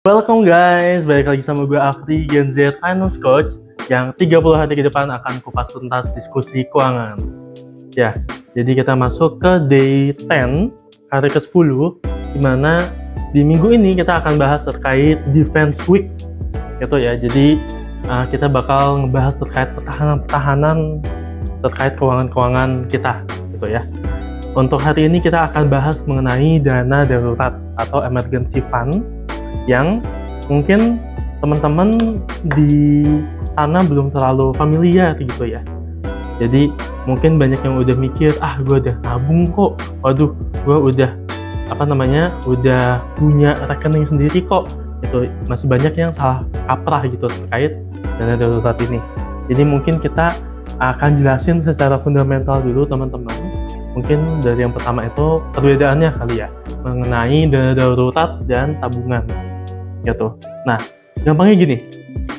Welcome guys, balik lagi sama gue Afri, Gen Z Finance Coach yang 30 hari ke depan akan kupas tuntas diskusi keuangan. Ya, jadi kita masuk ke day 10, hari ke-10, dimana di minggu ini kita akan bahas terkait Defense Week. Gitu ya, jadi kita bakal ngebahas terkait pertahanan terkait keuangan kita, gitu ya. Untuk hari ini kita akan bahas mengenai dana darurat atau emergency fund yang mungkin teman-teman di sana belum terlalu familiar gitu ya. Jadi mungkin banyak yang udah mikir, gue udah nabung kok, waduh gue udah udah punya rekening sendiri kok. Itu masih banyak yang salah kaprah gitu terkait dana darurat ini. Jadi mungkin kita akan jelasin secara fundamental dulu teman-teman. Mungkin dari yang pertama itu perbedaannya kali ya, mengenai dana darurat dan tabungan gitu. Nah, gampangnya gini,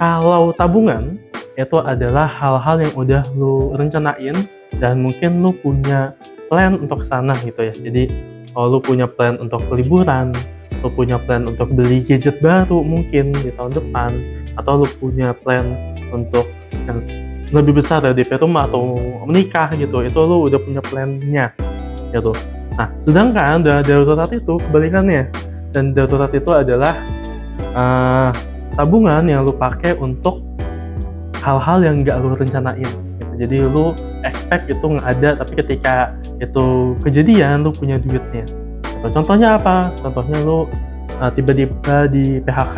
kalau tabungan itu adalah hal-hal yang udah lu rencanain dan mungkin lu punya plan untuk kesana gitu ya. Jadi kalau lu punya plan untuk liburan, lu punya plan untuk beli gadget baru mungkin di tahun depan, atau lu punya plan untuk yang lebih besar dari DP rumah atau menikah gitu, itu lu udah punya plannya gitu. Nah, sedangkan dana darurat itu kebalikannya, dan darurat itu adalah tabungan yang lu pakai untuk hal-hal yang nggak lu rencanain gitu. Jadi lu expect itu nggak ada, tapi ketika itu kejadian lu punya duitnya gitu. Contohnya apa? Contohnya lu tiba-tiba di PHK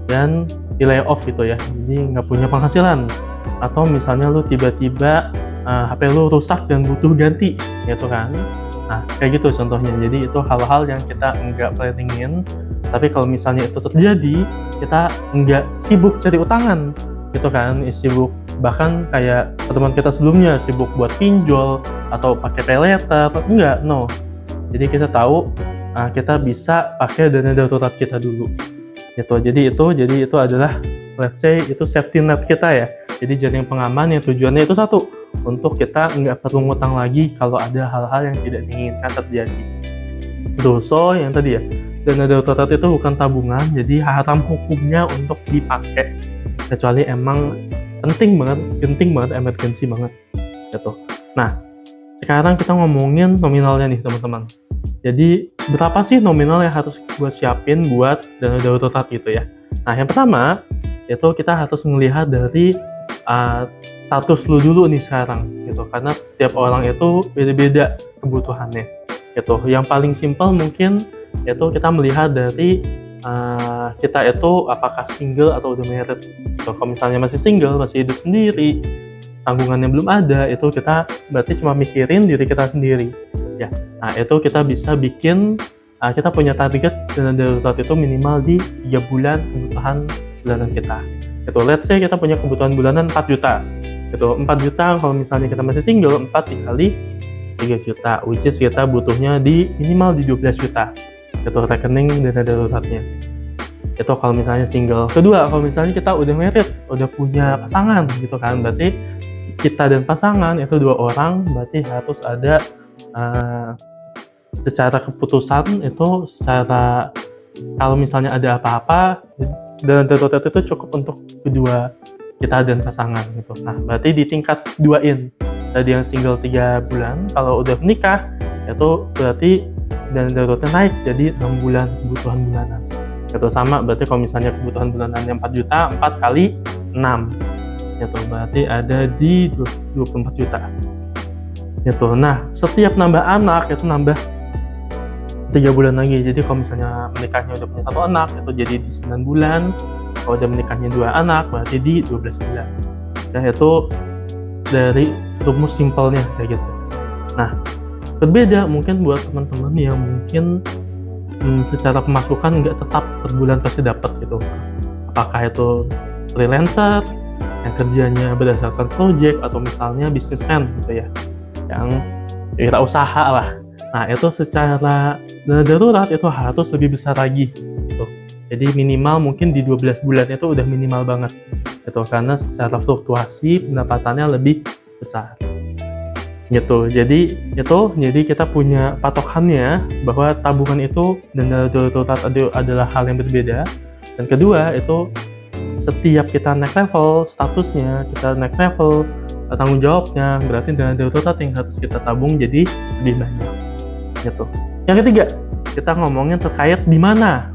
dan di layoff gitu ya, jadi nggak punya penghasilan, atau misalnya lu tiba-tiba HP lu rusak dan butuh ganti gitu kan. Nah, kayak gitu contohnya. Jadi itu hal-hal yang kita nggak planningin, tapi kalau misalnya itu terjadi, kita nggak sibuk cari utangan gitu kan, sibuk bahkan kayak teman kita sebelumnya sibuk buat pinjol atau pakai pay letter, enggak, no. Jadi kita tahu kita bisa pakai dana darurat kita dulu gitu. Jadi itu adalah, let's say, itu safety net kita ya. Jadi jaring pengaman yang tujuannya itu satu, untuk kita nggak perlu ngutang lagi kalau ada hal-hal yang tidak diinginkan terjadi. So yang tadi ya, dana darurat itu bukan tabungan, jadi haram hukumnya untuk dipakai kecuali emang penting banget, emergency banget gitu. Nah, sekarang kita ngomongin nominalnya nih teman-teman. Jadi berapa sih nominal yang harus gue siapin buat dana darurat gitu ya? Nah, yang pertama itu kita harus melihat dari status lu dulu nih sekarang gitu, karena setiap orang itu beda-beda kebutuhannya gitu. Yang paling simpel mungkin itu kita melihat dari kita itu apakah single atau udah married gitu. Kalau misalnya masih single, masih hidup sendiri, tanggungannya belum ada, itu kita berarti cuma mikirin diri kita sendiri ya. Nah, itu kita bisa bikin kita punya target dana darurat itu minimal di 3 bulan kebutuhan bulanan kita gitu. Let's say kita punya kebutuhan bulanan 4 juta gitu. 4 juta kalau misalnya kita masih single, 4 dikali 3 juta, which is kita butuhnya di minimal di 12 juta gitu rekening dana daruratnya. Itu kalau misalnya single. Kedua, kalau misalnya kita udah married, udah punya pasangan gitu kan, berarti kita dan pasangan itu 2 orang, berarti harus ada secara keputusan itu, secara kalau misalnya ada apa-apa, dana darurat itu cukup untuk kedua kita dan pasangan gitu. Nah, berarti di tingkat 2-in. Tadi yang single 3 bulan, kalau udah menikah itu berarti dana daruratnya naik jadi 6 bulan kebutuhan bulanan. Itu sama, berarti kalau misalnya kebutuhan bulanannya 4 juta, 4 kali 6 itu berarti ada di 24 juta gitu. Nah, setiap nambah anak itu nambah 3 bulan lagi. Jadi kalau misalnya menikahnya udah punya 1 anak, itu jadi di 9 bulan. Kalau udah menikahnya 2 anak, berarti di 12 bulan. Nah, itu dari rumus simpelnya kayak gitu. Nah, berbeda mungkin buat teman-teman yang mungkin secara pemasukan nggak tetap per bulan pasti dapat gitu. Apakah itu freelancer yang kerjanya berdasarkan project, atau misalnya businessman gitu ya, yang wirausaha lah. Nah, itu secara dana darurat itu harus lebih besar lagi gitu. Jadi minimal mungkin di 12 bulan itu udah minimal banget gitu, karena secara fluktuasi pendapatannya lebih besar gitu. Jadi kita punya patokannya bahwa tabungan itu dan dana darurat adalah hal yang berbeda. Dan kedua itu setiap kita naik level statusnya, kita naik level tanggung jawabnya, berarti dana darurat yang harus kita tabung jadi lebih banyak gitu. Yang ketiga, kita ngomongin terkait di mana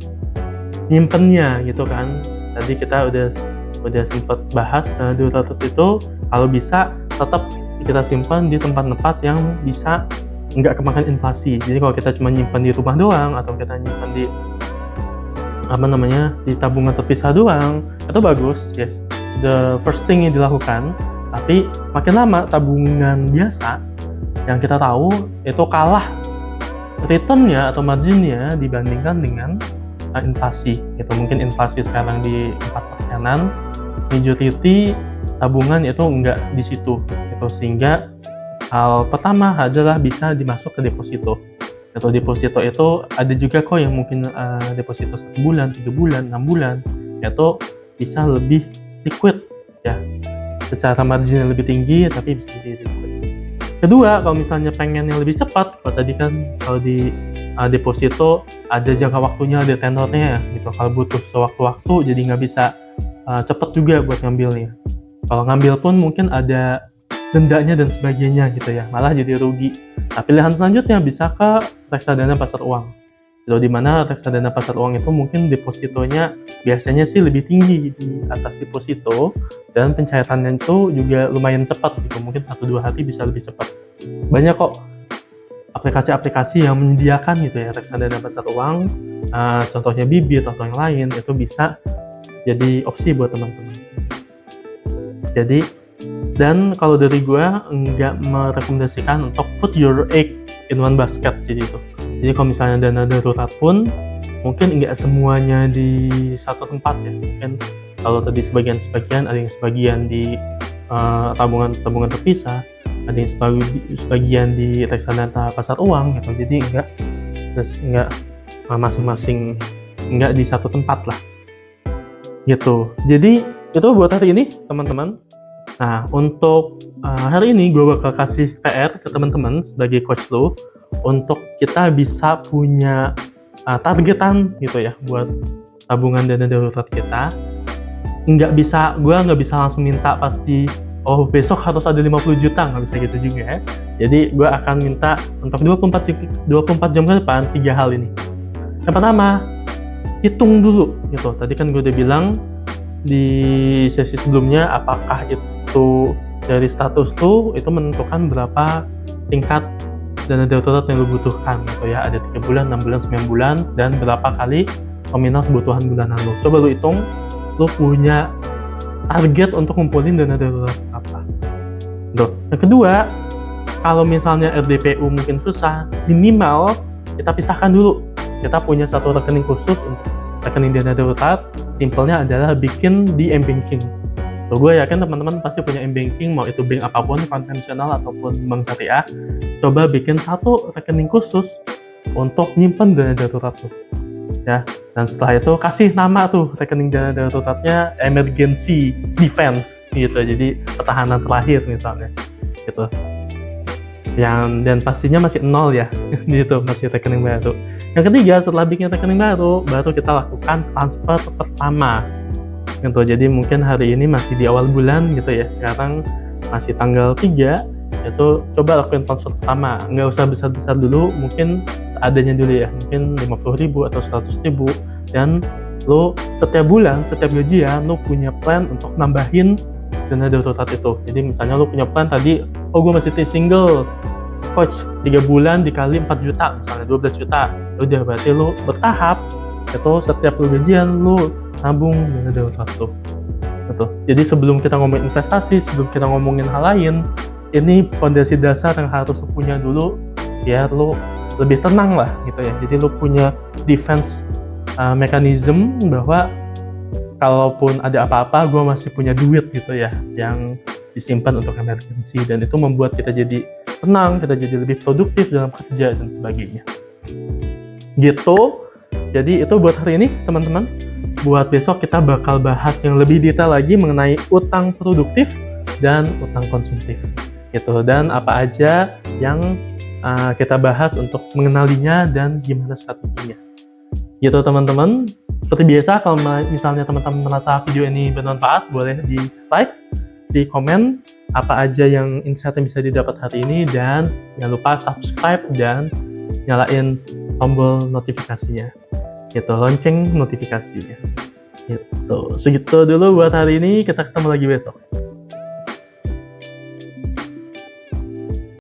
nyimpennya gitu kan. Tadi kita udah sempat bahas dana darurat itu kalau bisa tetap kita simpan di tempat-tempat yang bisa nggak kemakan inflasi. Jadi kalau kita cuma nyimpan di rumah doang atau kita nyimpan di di tabungan terpisah doang, itu bagus, yes, the first thing yang dilakukan. Tapi makin lama tabungan biasa yang kita tahu itu kalah returnnya atau marginnya dibandingkan dengan inflasi. Itu mungkin inflasi sekarang di 4%, majority tabungan itu enggak di situ. Itu sehingga hal pertama adalah bisa dimasuk ke deposito. Atau deposito itu ada juga kok yang mungkin deposito 1 bulan, 3 bulan, 6 bulan, itu bisa lebih liquid ya, secara margin lebih tinggi tapi bisa jadi liquid. Kedua, kalau misalnya pengen yang lebih cepat, kalau tadi kan kalau di deposito ada jangka waktunya, ada tenornya gitu. Kalau butuh sewaktu-waktu jadi nggak bisa cepat juga buat ngambilnya. Kalau ngambil pun mungkin ada dendanya dan sebagainya gitu ya, malah jadi rugi. Nah, pilihan selanjutnya bisa ke reksadana pasar uang. Di mana reksadana pasar uang itu mungkin depositonya biasanya sih lebih tinggi di atas deposito dan pencairannya itu juga lumayan cepat gitu, mungkin 1-2 hari bisa lebih cepat. Banyak kok aplikasi-aplikasi yang menyediakan gitu ya reksadana pasar uang, contohnya Bibit atau yang lain, itu bisa jadi opsi buat teman-teman. Jadi, dan kalau dari gue nggak merekomendasikan untuk put your egg in one basket, jadi kalau misalnya dana darurat pun mungkin nggak semuanya di satu tempat ya, mungkin kalau tadi sebagian ada yang sebagian di tabungan terpisah, ada yang sebagian di reksadana pasar uang gitu, jadi nggak masing-masing nggak di satu tempat lah gitu. Jadi itu buat hari ini teman-teman. Nah, untuk hari ini gue bakal kasih PR ke teman-teman sebagai coach lo untuk kita bisa punya targetan gitu ya buat tabungan dana darurat kita. Gue nggak bisa langsung minta pasti, oh besok harus ada 50 juta, nggak bisa gitu juga ya. Jadi gue akan minta untuk 24 jam ke depan 3 hal ini. Yang pertama, hitung dulu gitu. Tadi kan gue udah bilang di sesi sebelumnya, apakah itu dari status tuh itu menentukan berapa tingkat dana darurat yang lu butuhkan gitu ya. Ada 3 bulan, 6 bulan, 9 bulan, dan berapa kali nominal kebutuhan bulanan lu. Coba lu hitung, lu punya target untuk ngumpulin dana darurat apa. Tuh. Yang kedua, kalau misalnya RDPU mungkin susah, minimal kita pisahkan dulu. Kita punya satu rekening khusus untuk rekening dana darurat. Simpelnya adalah bikin di M-Banking. So, gue yakin teman-teman pasti punya M-Banking, mau itu bank apapun, konvensional ataupun bank syariah. Coba bikin satu rekening khusus untuk nyimpen dana darurat tuh. Ya, dan setelah itu kasih nama tuh rekening dana daruratnya emergency defense gitu. Jadi pertahanan terakhir misalnya. Gitu. Dan pastinya masih 0 ya. Gitu, masih rekening baru. Yang ketiga, setelah bikin rekening baru kita lakukan transfer pertama. Gitu. Jadi mungkin hari ini masih di awal bulan gitu ya, sekarang masih tanggal 3, itu coba lakuin transfer pertama, nggak usah besar-besar dulu, mungkin seadanya dulu ya, mungkin 50.000 atau 100.000, dan lo setiap bulan, setiap gajian lo punya plan untuk nambahin dana darurat itu. Jadi misalnya lo punya plan tadi, oh gue masih single coach, 3 bulan dikali 4 juta misalnya 12 juta, udah berarti lo bertahap itu setiap lo gajian lo nabung dana darurat tuh. Gitu. Jadi sebelum kita ngomongin investasi, sebelum kita ngomongin hal lain, ini fondasi dasar yang harus lo punya dulu biar lo lebih tenang lah gitu ya. Jadi lo punya defense mechanism bahwa kalaupun ada apa-apa gue masih punya duit gitu ya yang disimpan untuk emergency, dan itu membuat kita jadi tenang, kita jadi lebih produktif dalam kerja dan sebagainya. Gitu. Jadi itu buat hari ini teman-teman. Buat besok kita bakal bahas yang lebih detail lagi mengenai utang produktif dan utang konsumtif gitu, dan apa aja yang kita bahas untuk mengenalinya dan gimana strateginya gitu teman-teman. Seperti biasa, kalau misalnya teman-teman merasa video ini bermanfaat, boleh di like, di komen apa aja yang insight yang bisa didapat hari ini, dan jangan lupa subscribe dan nyalain tombol notifikasinya, gitu, lonceng notifikasinya. Gitu. Segitu dulu buat hari ini, kita ketemu lagi besok.